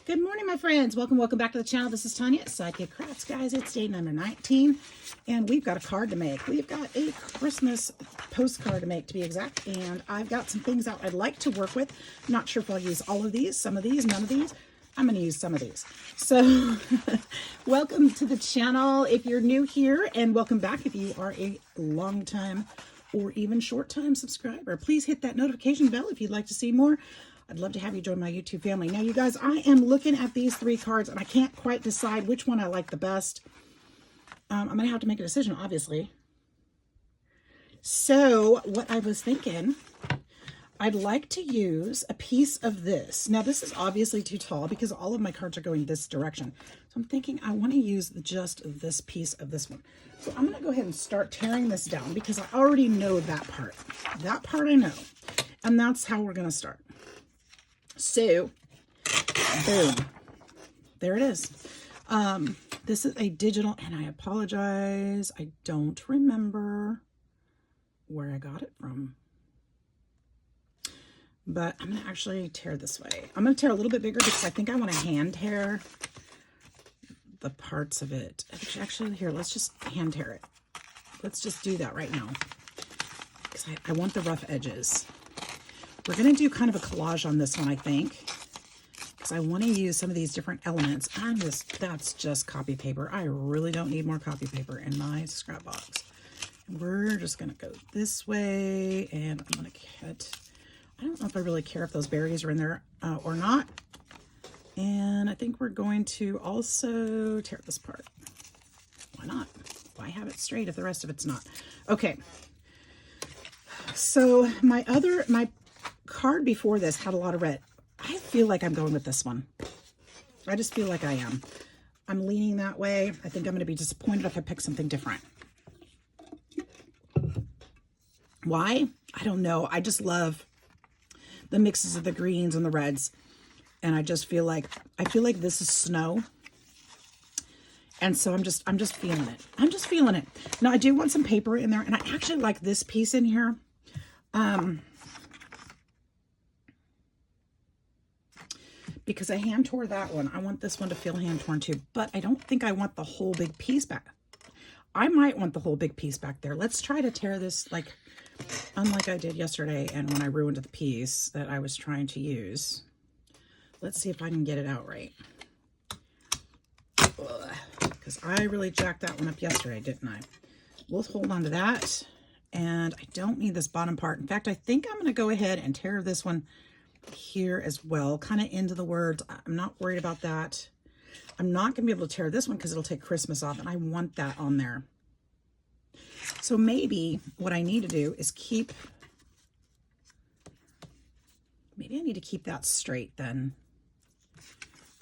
Good morning, my friends. Welcome back to the channel. This is Tanya at Sidegigcrafts. Guys, it's day number 19, and we've got a card to make. We've got a Christmas postcard to make, to be exact, and I've got some things out I'd like to work with. Not sure if I'll use all of these, some of these, none of these. I'm going to use some of these. So, welcome to the channel if you're new here, and welcome back if you are a long time or even short time subscriber. Please hit that notification bell if you'd like to see more. I'd love to have you join my YouTube family. Now, you guys, I am looking at these three cards, and I can't quite decide which one I like the best. I'm going to have to make a decision, obviously. So, what I was thinking, I'd like to use a piece of this. Now, this is obviously too tall because all of my cards are going this direction. So, I'm thinking I want to use just this piece of this one. So, I'm going to go ahead and start tearing this down because I already know that part. That part I know. And that's how we're going to start. So, boom, there it is. This is a digital, and I apologize, I don't remember where I got it from, but I'm going to actually tear this way. I'm going to tear a little bit bigger because I think I want to hand tear the parts of it. Actually, here, let's just hand tear it. Let's just do that right now because I want the rough edges. We're going to do kind of a collage on this one, I think, because I want to use some of these different elements. That's just copy paper. I really don't need more copy paper in my scrap box. We're just going to go this way, and I'm going to cut. I don't know if I really care if those berries are in there or not. And I think we're going to also tear this part. Why not? Why have it straight if the rest of it's not? Okay. So my card before this had a lot of red. I feel like I'm going with this one. I just feel like I am. I'm leaning that way. I think I'm going to be disappointed if I pick something different. Why? I don't know. I just love the mixes of the greens and the reds. And I feel like this is snow. And so I'm just feeling it. I'm just feeling it. Now I do want some paper in there, and I actually like this piece in here. Because I hand tore that one. I want this one to feel hand torn too, but I don't think I want the whole big piece back. I might want the whole big piece back there. Let's try to tear this unlike I did yesterday and when I ruined the piece that I was trying to use. Let's see if I can get it out right. Because I really jacked that one up yesterday, didn't I? We'll hold on to that. And I don't need this bottom part. In fact, I think I'm going to go ahead and tear this one here as well, kind of into the words. I'm not worried about that. I'm not going to be able to tear this one because it'll take Christmas off, and I want that on there. So maybe what I need to do is maybe I need to keep that straight then.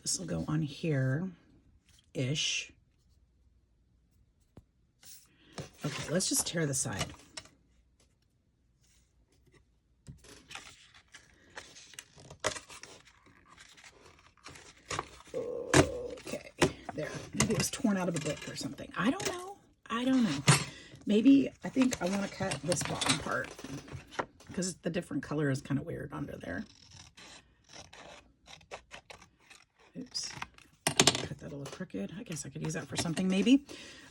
This will go on here-ish. Okay, let's just tear the side. There, maybe it was torn out of a book or something. I don't know. Maybe I think I want to cut this bottom part because the different color is kind of weird under there. Oops. Cut that a little crooked. I guess I could use that for something maybe.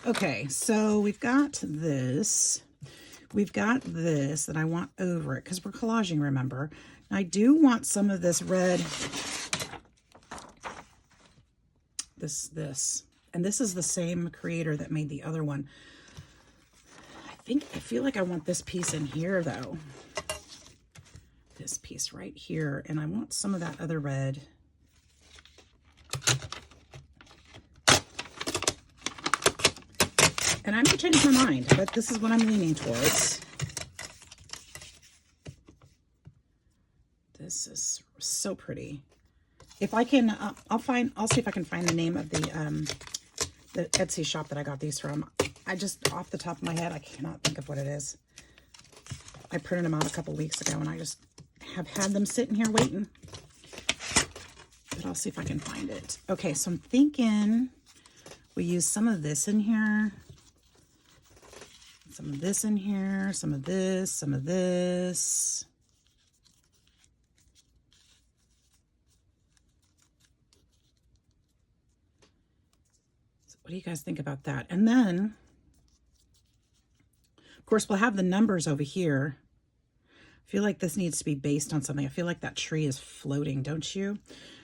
Okay, so we've got this. We've got this that I want over it because we're collaging, remember. I do want some of this red. This. And this is the same creator that made the other one. I feel like I want this piece in here, though. This piece right here. And I want some of that other red. And I may change my mind, but this is what I'm leaning towards. This is so pretty. If I can, I'll see if I can find the name of the Etsy shop that I got these from. I just, off the top of my head, I cannot think of what it is. I printed them out a couple weeks ago, and I just have had them sitting here waiting. But I'll see if I can find it. Okay, so I'm thinking we use some of this in here. Some of this in here, some of this, some of this. What do you guys think about that? And then, of course, we'll have the numbers over here. I feel like this needs to be based on something. I feel like that tree is floating, don't you?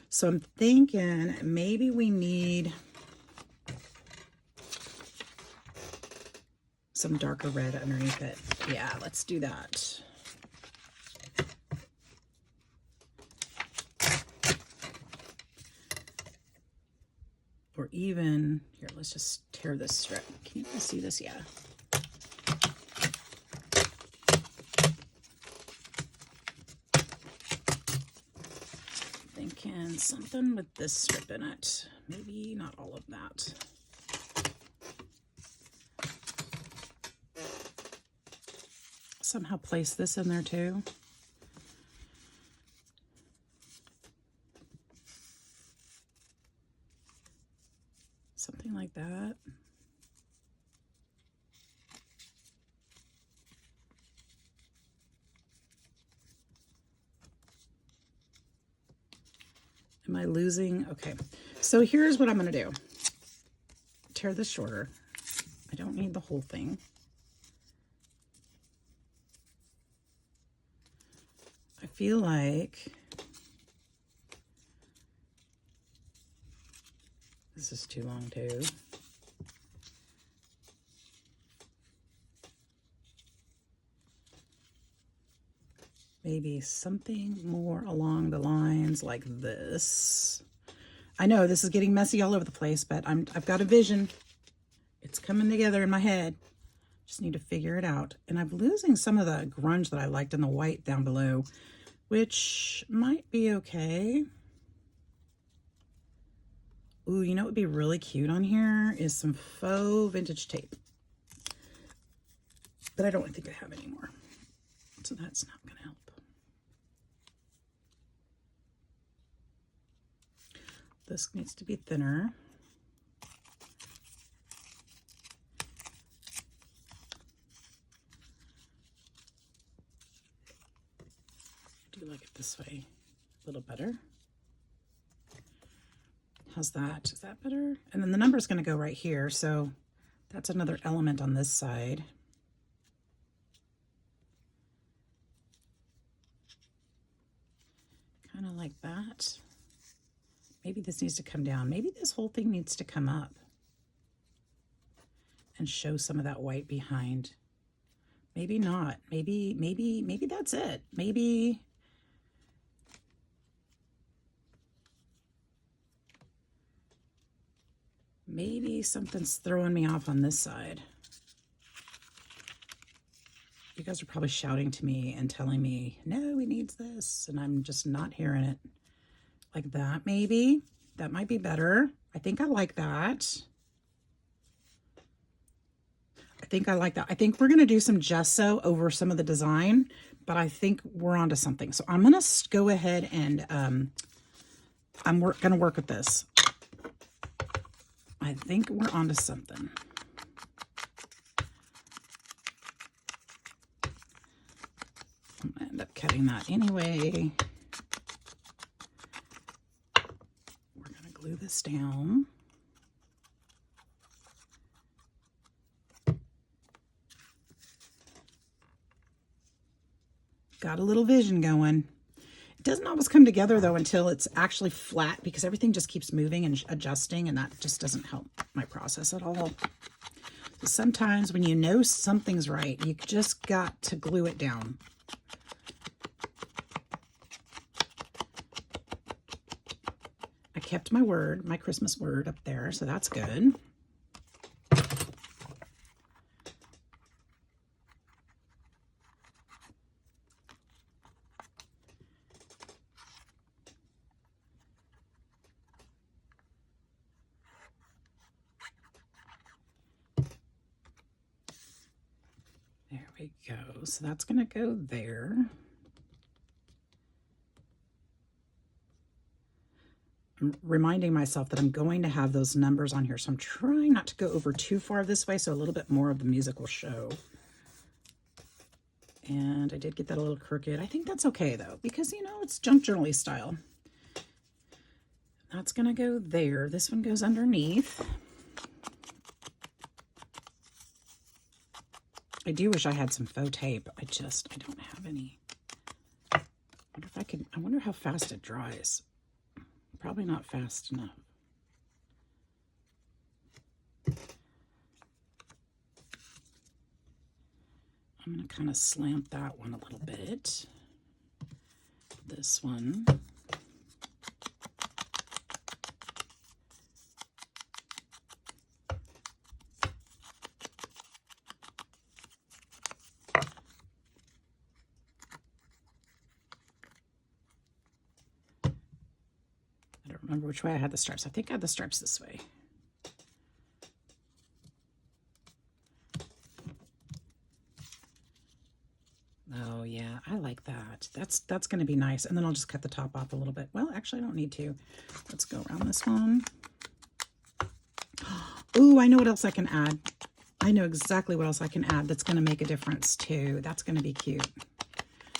So I'm thinking maybe we need some darker red underneath it. Yeah, let's do that. Or even, here, let's just tear this strip. Can you guys see this? Yeah. Thinking something with this strip in it. Maybe not all of that. Somehow place this in there too. Something like that. Am I losing? Okay. So here's what I'm going to do. Tear this shorter. I don't need the whole thing. I feel like this is too long too. Maybe something more along the lines like this. I know this is getting messy all over the place, but I've got a vision. It's coming together in my head. Just need to figure it out. And I'm losing some of the grunge that I liked in the white down below, which might be okay. Ooh, you know what would be really cute on here is some faux vintage tape. But I don't think I have any more. So that's not going to help. This needs to be thinner. I do like it this way a little better. How's that? Is that better? And then the number is going to go right here. So that's another element on this side. Kind of like that. Maybe this needs to come down. Maybe this whole thing needs to come up and show some of that white behind. Maybe not. Maybe that's it. Maybe something's throwing me off on this side. You guys are probably shouting to me and telling me, no, he needs this. And I'm just not hearing it. Like that, maybe. That might be better. I think I like that. I think I like that. I think we're going to do some gesso over some of the design, but I think we're onto something. So I'm going to go ahead and I'm going to work with this. I think we're onto something. I'm going to end up cutting that anyway. We're going to glue this down. Got a little vision going. It doesn't always come together though until it's actually flat, because everything just keeps moving and adjusting, and that just doesn't help my process at all. So sometimes when you know something's right, you just got to glue it down. I kept my word, my Christmas word up there, so that's good. There we go. So that's going to go there. I'm reminding myself that I'm going to have those numbers on here, so I'm trying not to go over too far this way, so a little bit more of the music will show. And I did get that a little crooked. I think that's okay though, because you know, it's junk journal-y style. That's going to go there. This one goes underneath. I do wish I had some faux tape. I don't have any. I wonder if I could, I wonder how fast it dries. Probably not fast enough. I'm going to kind of slant that one a little bit. This one. I don't remember which way I had the stripes. I think I had the stripes this way. Oh yeah, I like that. That's going to be nice. And then I'll just cut the top off a little bit. Well, actually I don't need to. Let's go around this one. Ooh, I know what else I can add. I know exactly what else I can add that's going to make a difference too. That's going to be cute.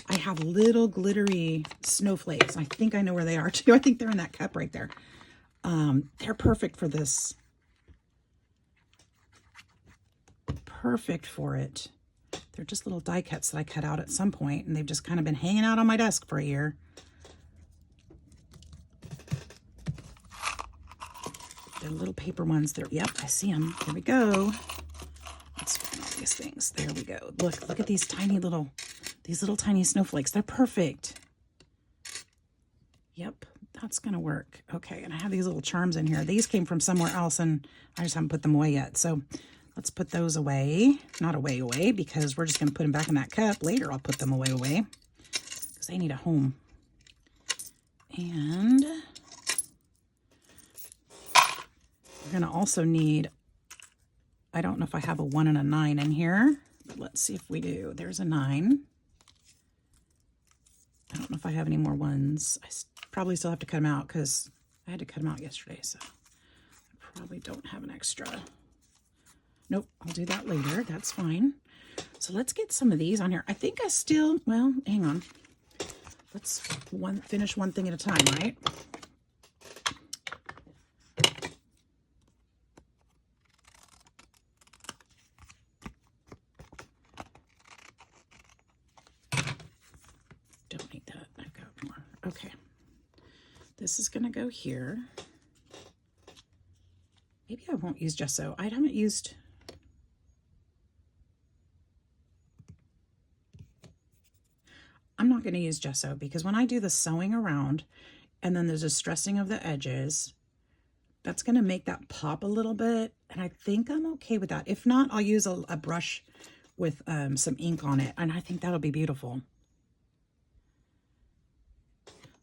I have little glittery snowflakes. I think I know where they are too. I think they're in that cup right there. They're perfect for this. Perfect for it. They're just little die cuts that I cut out at some point, and they've just kind of been hanging out on my desk for a year. They're little paper ones. They're, yep, I see them. Here we go. Let's find all these things. There we go. Look at these little tiny snowflakes. They're perfect. Yep, that's gonna work. Okay, and I have these little charms in here. These came from somewhere else, and I just haven't put them away yet. So let's put those away. Not away, because we're just gonna put them back in that cup. Later, I'll put them away, because they need a home. And we're gonna also need, I don't know if I have a 1 and a 9 in here, but let's see if we do. There's a 9. I don't know if I have any more ones. I probably still have to cut them out because I had to cut them out yesterday, so I probably don't have an extra. Nope, I'll do that later. That's fine. So let's get some of these on here. I think I still, well, hang on. Let's finish one thing at a time, right? Don't need that. I've got more. Okay. This is going to go here. Maybe I won't use gesso. I haven't used... I'm not going to use gesso because when I do the sewing around and then there's a stressing of the edges, that's going to make that pop a little bit. And I think I'm okay with that. If not, I'll use a brush with some ink on it. And I think that'll be beautiful.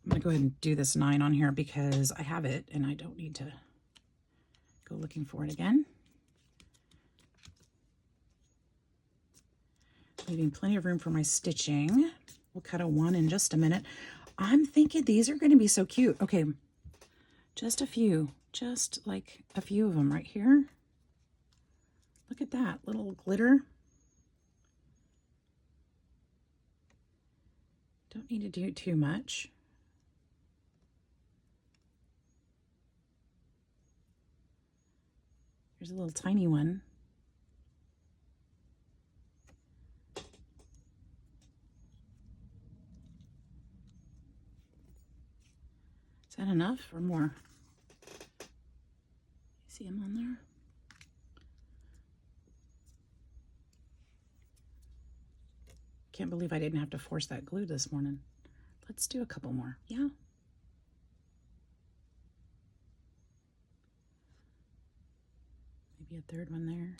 I'm going to go ahead and do this 9 on here because I have it and I don't need to go looking for it again. Leaving plenty of room for my stitching. We'll cut a 1 in just a minute. I'm thinking these are going to be so cute. Okay, just a few. Just like a few of them right here. Look at that little glitter. Don't need to do too much. There's a little tiny one. Is that enough or more? See them on there? Can't believe I didn't have to force that glue this morning. Let's do a couple more. Yeah. Maybe a third one there.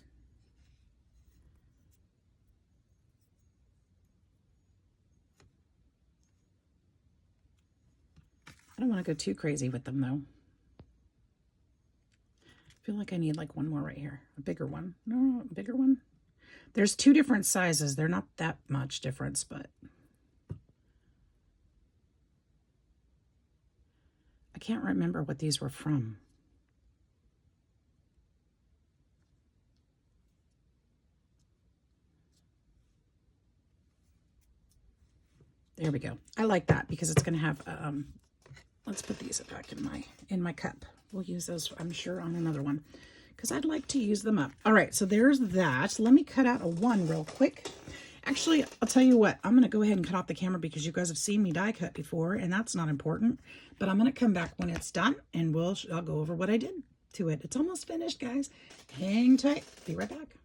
I don't want to go too crazy with them though. I feel like I need like one more right here. A bigger one. No, a bigger one. There's 2 different sizes. They're not that much difference, but I can't remember what these were from. There we go. I like that because it's going to have, let's put these back in my cup. We'll use those, I'm sure, on another one because I'd like to use them up. All right, so there's that. Let me cut out a 1 real quick. Actually, I'll tell you what, I'm going to go ahead and cut off the camera because you guys have seen me die cut before, and that's not important. But I'm going to come back when it's done, and I'll go over what I did to it. It's almost finished, guys. Hang tight. Be right back.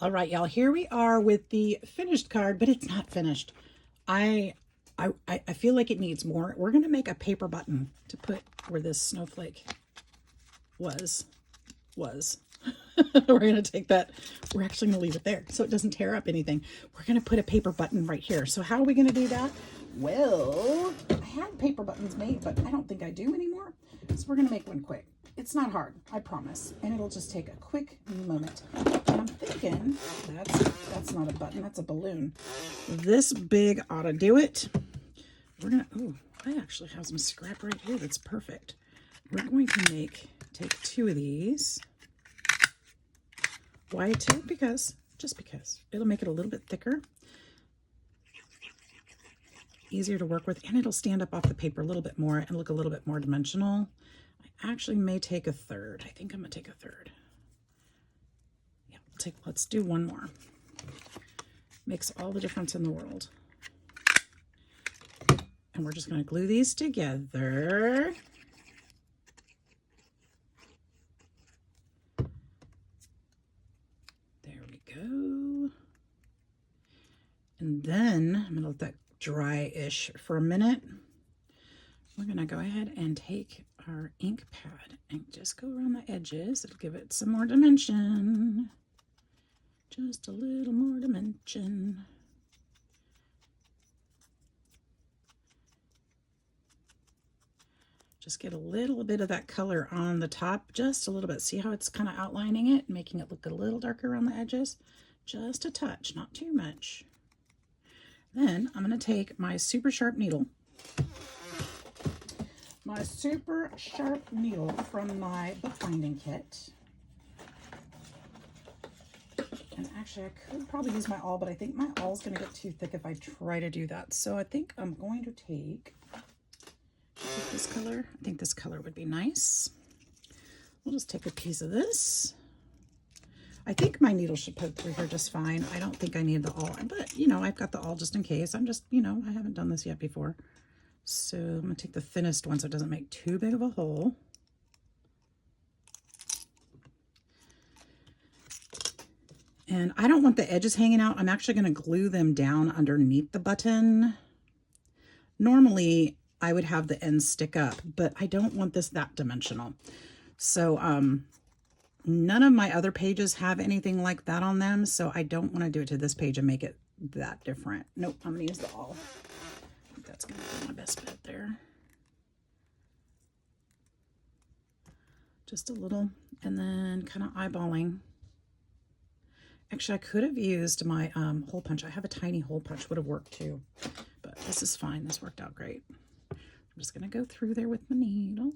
All right, y'all, here we are with the finished card, but it's not finished. I feel like it needs more. We're going to make a paper button to put where this snowflake was. We're going to take that. We're actually going to leave it there so it doesn't tear up anything. We're going to put a paper button right here. So how are we going to do that? Well, I had paper buttons made, but I don't think I do anymore. So we're going to make one quick. It's not hard, I promise. And it'll just take a quick moment. And I'm thinking that's not a button, that's a balloon. This big ought to do it. We're going to, I actually have some scrap right here that's perfect. We're going to take 2 of these. Why 2? Just because. It'll make it a little bit thicker. Easier to work with, and it'll stand up off the paper a little bit more and look a little bit more dimensional. I actually may take a 3rd. I think I'm gonna take a 3rd. Yeah, let's do 1 more. Makes all the difference in the world. And we're just gonna glue these together. There we go. And then I'm gonna let that dry-ish for a minute. We're gonna go ahead and take our ink pad and just go around the edges. It'll give it some more dimension. Just a little more dimension. Just get a little bit of that color on the top, just a little bit. See how it's kind of outlining it, making it look a little darker around the edges? Just a touch, not too much. Then I'm going to take my super sharp needle. My super sharp needle from my bookbinding kit. And actually, I could probably use my awl, but I think my awl is going to get too thick if I try to do that. So I think I'm going to take this color. I think this color would be nice. We'll just take a piece of this. I think my needle should poke through here just fine. I don't think I need the awl, but you know, I've got the awl just in case. I'm just, you know, I haven't done this yet before. So I'm gonna take the thinnest one so it doesn't make too big of a hole. And I don't want the edges hanging out. I'm actually gonna glue them down underneath the button. Normally I would have the ends stick up, but I don't want this that dimensional. So, none of my other pages have anything like that on them, so I don't want to do it to this page and make it that different. Nope, I'm going to use the awl. I think that's going to be my best bet there. Just a little, and then kind of eyeballing. Actually, I could have used my hole punch. I have a tiny hole punch, would have worked too, but this is fine. This worked out great. I'm just going to go through there with my needle.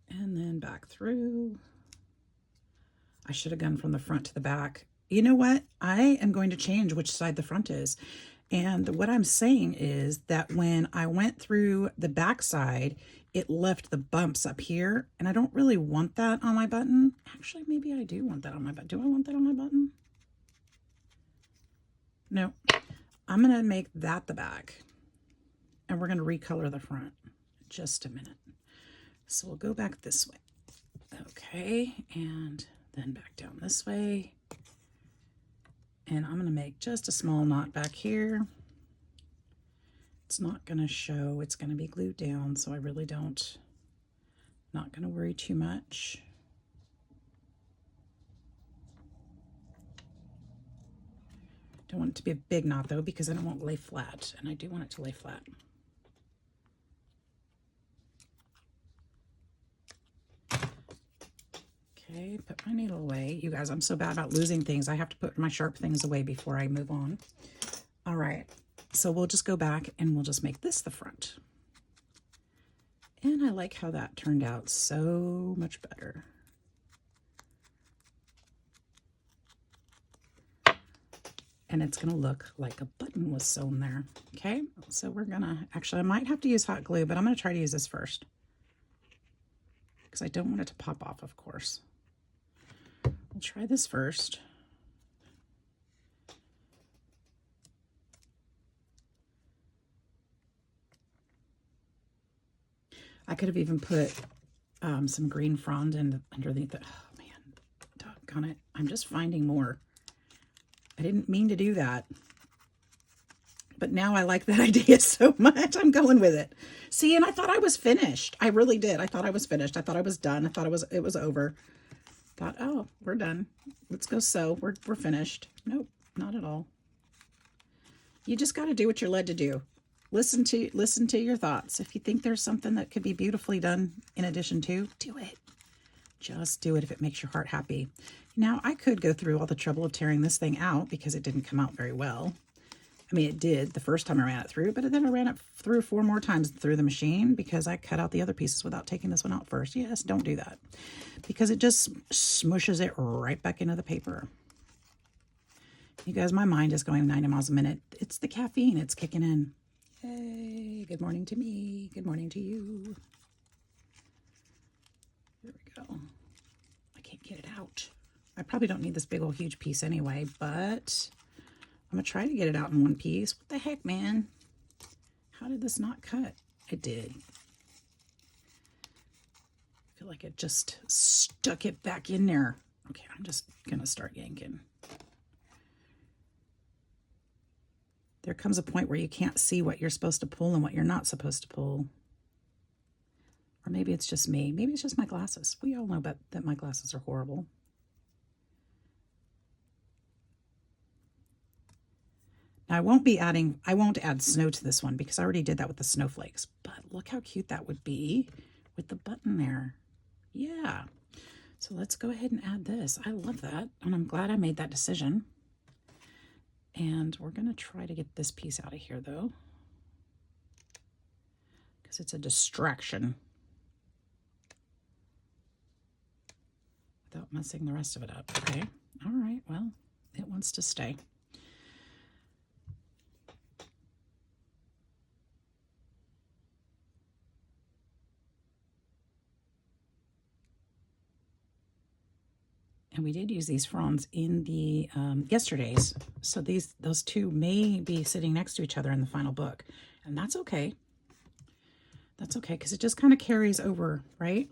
And then back through. I should have gone from the front to the back. You know what? I am going to change which side the front is. And what I'm saying is that when I went through the back side, it left the bumps up here. And I don't really want that on my button. Actually, maybe I do want that on my button. Do I want that on my button? No. I'm going to make that the back. And we're going to recolor the front. Just a minute. So we'll go back this way. Okay, and then back down this way. And I'm going to make just a small knot back here. It's not going to show. It's going to be glued down, so I really not going to worry too much. Don't want it to be a big knot, though, because then it won't lay flat, and I do want it to lay flat. Okay, put my needle away. You guys, I'm so bad about losing things. I have to put my sharp things away before I move on. All right, so we'll just go back and we'll just make this the front. And I like how that turned out so much better. And it's gonna look like a button was sewn there. Okay, so we're gonna, actually I might have to use hot glue, but I'm gonna try to use this first. because I don't want it to pop off, of course. We'll try this first. I could have even put some green frond underneath it. Oh man, doggone it. I'm just finding more. I didn't mean to do that. But now I like that idea so much. I'm going with it. See, and I thought I was finished. I really did. I thought I was finished. I thought I was done. I thought it was over. Thought, oh, we're done. Let's go sew. We're finished. Nope, not at all. You just got to do what you're led to do. Listen to your thoughts. If you think there's something that could be beautifully done in addition to, do it. Just do it if it makes your heart happy. Now, I could go through all the trouble of tearing this thing out because it didn't come out very well. I mean, it did the first time I ran it through, but then I ran it through 4 more times through the machine because I cut out the other pieces without taking this one out first. Yes, don't do that because it just smushes it right back into the paper. You guys, my mind is going 90 miles a minute. It's the caffeine. It's kicking in. Hey, good morning to me. Good morning to you. There we go. I can't get it out. I probably don't need this big old huge piece anyway, but I'm going to try to get it out in one piece. What the heck, man? How did this not cut? It did. I feel like it just stuck it back in there. Okay, I'm just going to start yanking. There comes a point where you can't see what you're supposed to pull and what you're not supposed to pull. Or maybe it's just me. Maybe it's just my glasses. We all know that my glasses are horrible. Now I won't add snow to this one because I already did that with the snowflakes. But look how cute that would be with the button there. Yeah. So let's go ahead and add this. I love that. And I'm glad I made that decision. And we're going to try to get this piece out of here, though, because it's a distraction without messing the rest of it up. Okay. All right. Well, it wants to stay. And we did use these fronds in the yesterday's. So those two may be sitting next to each other in the final book. And that's okay. That's okay, because it just kind of carries over, right?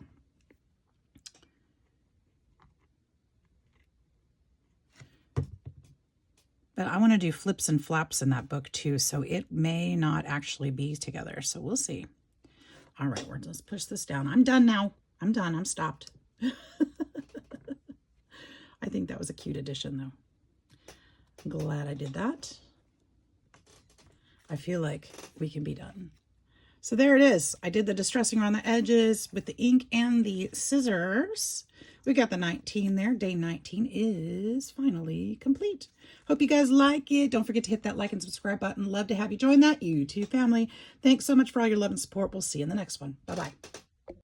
But I want to do flips and flaps in that book too, so it may not actually be together. So we'll see. All right, let's push this down. I'm done now. I'm done. I'm stopped. I think that was a cute addition, though. I'm glad I did that. I feel like we can be done. So there it is. I did the distressing around the edges with the ink and the scissors. We got the 19 there. Day 19 is finally complete. Hope you guys like it. Don't forget to hit that like and subscribe button. Love to have you join that YouTube family. Thanks so much for all your love and support. We'll see you in the next one. Bye-bye.